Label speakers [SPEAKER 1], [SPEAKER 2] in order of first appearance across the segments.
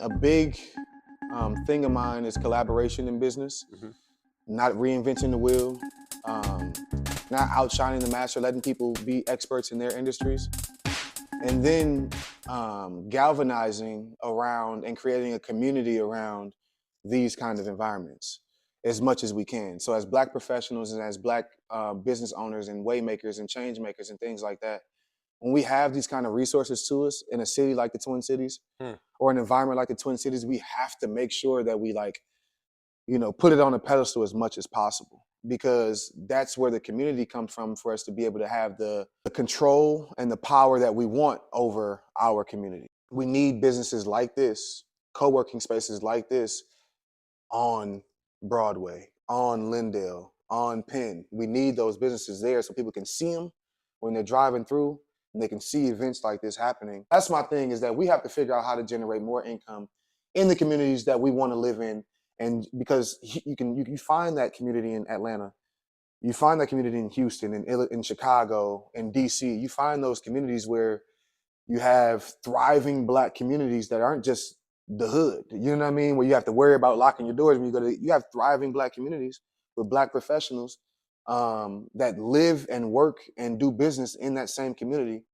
[SPEAKER 1] A big thing of mine is collaboration in business,
[SPEAKER 2] Mhm.
[SPEAKER 1] not reinventing the wheel, um, not outshining the master, letting people be experts in their industries, and then galvanizing around and creating a community around these kind of environments as much as we can. So as Black professionals and as Black business owners and waymakers and change makers and things like that, when we have these kind of resources to us in a city like the Twin Cities
[SPEAKER 2] Hmm.
[SPEAKER 1] or an environment like the Twin Cities, we have to make sure that we put it on a pedestal as much as possible, because that's where the community comes from for us to be able to have the control and the power that we want over our community. We need businesses like this, co-working spaces like this on Broadway, on Lindale, on Penn. We need those businesses there so people can see them when they're driving through and they can see events like this happening. That's my thing, is that we have to figure out how to generate more income in the communities that we want to live in. And because you find that community in Atlanta, you find that community in Houston, in Chicago, in DC. You find those communities where you have thriving Black communities that aren't just the hood. You know what I mean? Where you have to worry about locking your doors when you go to. You have thriving Black communities with Black professionals that live and work and do business in that same community.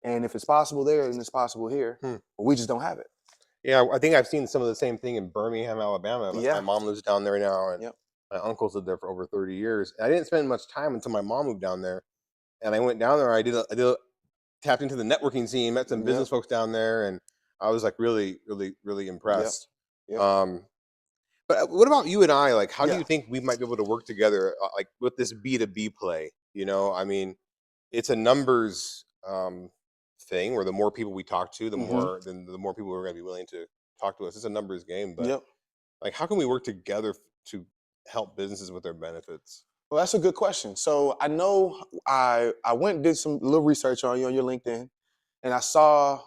[SPEAKER 1] And if it's possible there, then it's possible here.
[SPEAKER 2] Hmm.
[SPEAKER 1] But we just don't have it.
[SPEAKER 2] Yeah, I think I've seen some of the same thing in Birmingham, Alabama. My
[SPEAKER 1] Yeah.
[SPEAKER 2] mom lives down there now, and
[SPEAKER 1] Yep.
[SPEAKER 2] my uncle's lived there for over 30 years. And I didn't spend much time until my mom moved down there. And I went down there. Tapped into the networking scene, met some business
[SPEAKER 1] Yep.
[SPEAKER 2] folks down there, and I was like really, really, really
[SPEAKER 1] Yep.
[SPEAKER 2] impressed.
[SPEAKER 1] Yep.
[SPEAKER 2] But what about you and I? Like, how do
[SPEAKER 1] Yeah.
[SPEAKER 2] you think we might be able to work together, like with this B2B play? I mean, it's a numbers thing where the more people we talk to, the more people are going to be willing to talk to us. It's a numbers game, but
[SPEAKER 1] Yep.
[SPEAKER 2] like, how can we work together to help businesses with their benefits?
[SPEAKER 1] Well, that's a good question. So I know I went and did some little research on you on your LinkedIn, and I saw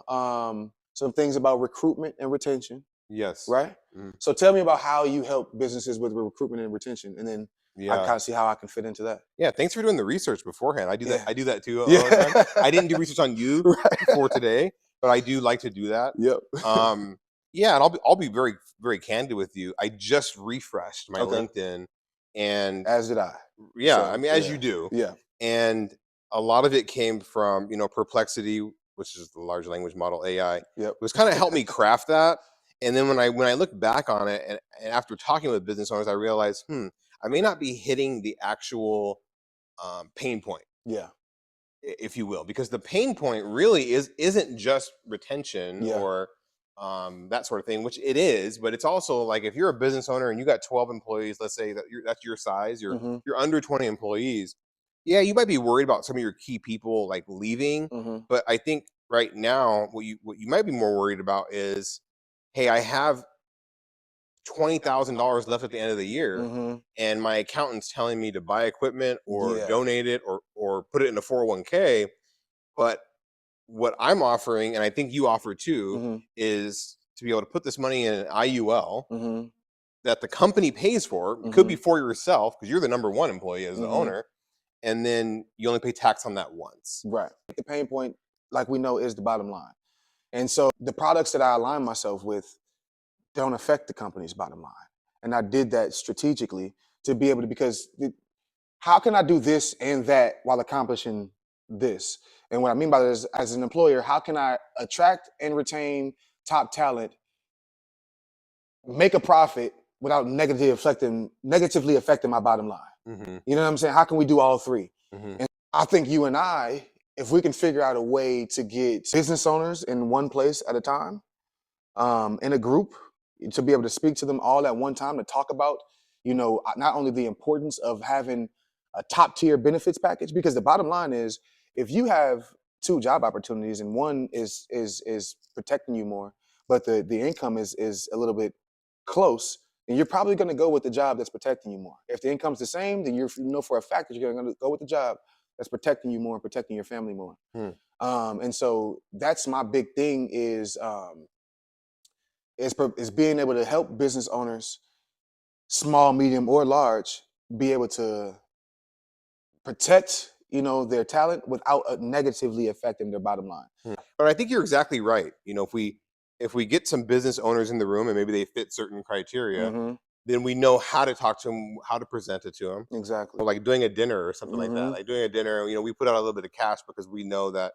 [SPEAKER 1] some things about recruitment and retention,
[SPEAKER 2] Yes.
[SPEAKER 1] right?
[SPEAKER 2] Mhm.
[SPEAKER 1] So tell me about how you help businesses with recruitment and retention, and then I
[SPEAKER 2] Yeah.
[SPEAKER 1] kind of see how I can fit into that.
[SPEAKER 2] Yeah, thanks for doing the research beforehand. I do that.
[SPEAKER 1] Yeah.
[SPEAKER 2] I do that too all the time.
[SPEAKER 1] Yeah.
[SPEAKER 2] I didn't do research on you
[SPEAKER 1] Right.
[SPEAKER 2] for today, but I do like to do that.
[SPEAKER 1] Yep.
[SPEAKER 2] Yeah, and I'll be very very candid with you. I just refreshed my
[SPEAKER 1] Okay.
[SPEAKER 2] LinkedIn, and
[SPEAKER 1] As did I.
[SPEAKER 2] yeah, I
[SPEAKER 1] So
[SPEAKER 2] mean, as
[SPEAKER 1] yeah.
[SPEAKER 2] you do,
[SPEAKER 1] Yeah.
[SPEAKER 2] and a lot of it came from Perplexity, which is the large language model AI. It
[SPEAKER 1] Yep.
[SPEAKER 2] was kind of helped me craft that. And then when I look back on it, and after talking with business owners, I realized, I may not be hitting the actual pain point,
[SPEAKER 1] Yeah.
[SPEAKER 2] if you will, because the pain point really isn't just retention
[SPEAKER 1] Yeah.
[SPEAKER 2] or that sort of thing, which it is, but it's also like if you're a business owner and you got 12 employees, let's say that's your size,
[SPEAKER 1] Mm-hmm.
[SPEAKER 2] you're under 20 employees, yeah, you might be worried about some of your key people like leaving,
[SPEAKER 1] Mm-hmm.
[SPEAKER 2] but I think right now what you might be more worried about is, hey, I have $20,000 left at the end of the year,
[SPEAKER 1] Mm-hmm.
[SPEAKER 2] and my accountant's telling me to buy equipment or
[SPEAKER 1] Yeah.
[SPEAKER 2] donate it or put it in a 401k. But what I'm offering, and I think you offer too,
[SPEAKER 1] Mm-hmm.
[SPEAKER 2] is to be able to put this money in an IUL
[SPEAKER 1] Mm-hmm.
[SPEAKER 2] that the company pays for. It could be for yourself because you're the number one employee as the owner, and then you only pay tax on that once.
[SPEAKER 1] Right. The pain point, like we know, is the bottom line. And so the products that I align myself with don't affect the company's bottom line. And I did that strategically to be able to, because how can I do this and that while accomplishing this? And what I mean by that is, as an employer, how can I attract and retain top talent, make a profit without negatively affecting my bottom line?
[SPEAKER 2] Mm-hmm.
[SPEAKER 1] You know what I'm saying? How can we do all three?
[SPEAKER 2] Mm-hmm.
[SPEAKER 1] And I think you and I, if we can figure out a way to get business owners in one place at a time, in a group, to be able to speak to them all at one time to talk about, not only the importance of having a top tier benefits package, because the bottom line is, if you have two job opportunities and one is protecting you more, but the income is a little bit close, then you're probably going to go with the job that's protecting you more. If the income's the same, then you know for a fact that you're going to go with the job that's protecting you more and protecting your family more. And so that's my big thing is being able to help business owners, small, medium, or large, be able to protect, their talent without negatively affecting their bottom line.
[SPEAKER 2] But I think you're exactly right. If we if we get some business owners in the room and maybe they fit certain criteria,
[SPEAKER 1] Mm-hmm.
[SPEAKER 2] then we know how to talk to them, how to present it to them.
[SPEAKER 1] Exactly.
[SPEAKER 2] Or like doing a dinner or something like that.
[SPEAKER 1] Mm-hmm.
[SPEAKER 2] Like doing a dinner, we put out a little bit of cash because we know that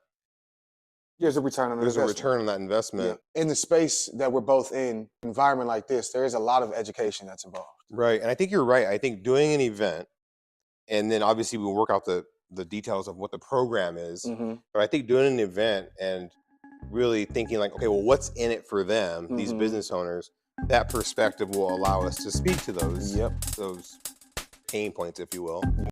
[SPEAKER 1] There's a return on
[SPEAKER 2] there's a
[SPEAKER 1] investment.
[SPEAKER 2] return on that
[SPEAKER 1] Yeah.
[SPEAKER 2] investment.
[SPEAKER 1] In the space that we're both in, environment like this, there is a lot of education that's involved.
[SPEAKER 2] Right. And I think you're right. I think doing an event, and then obviously we'll work out the details of what the program is.
[SPEAKER 1] Mm-hmm.
[SPEAKER 2] But I think doing an event and really thinking like, okay, well, what's in it for them, these
[SPEAKER 1] Mm-hmm.
[SPEAKER 2] business owners, that perspective will allow us to speak to those
[SPEAKER 1] Yep.
[SPEAKER 2] pain points, if you will.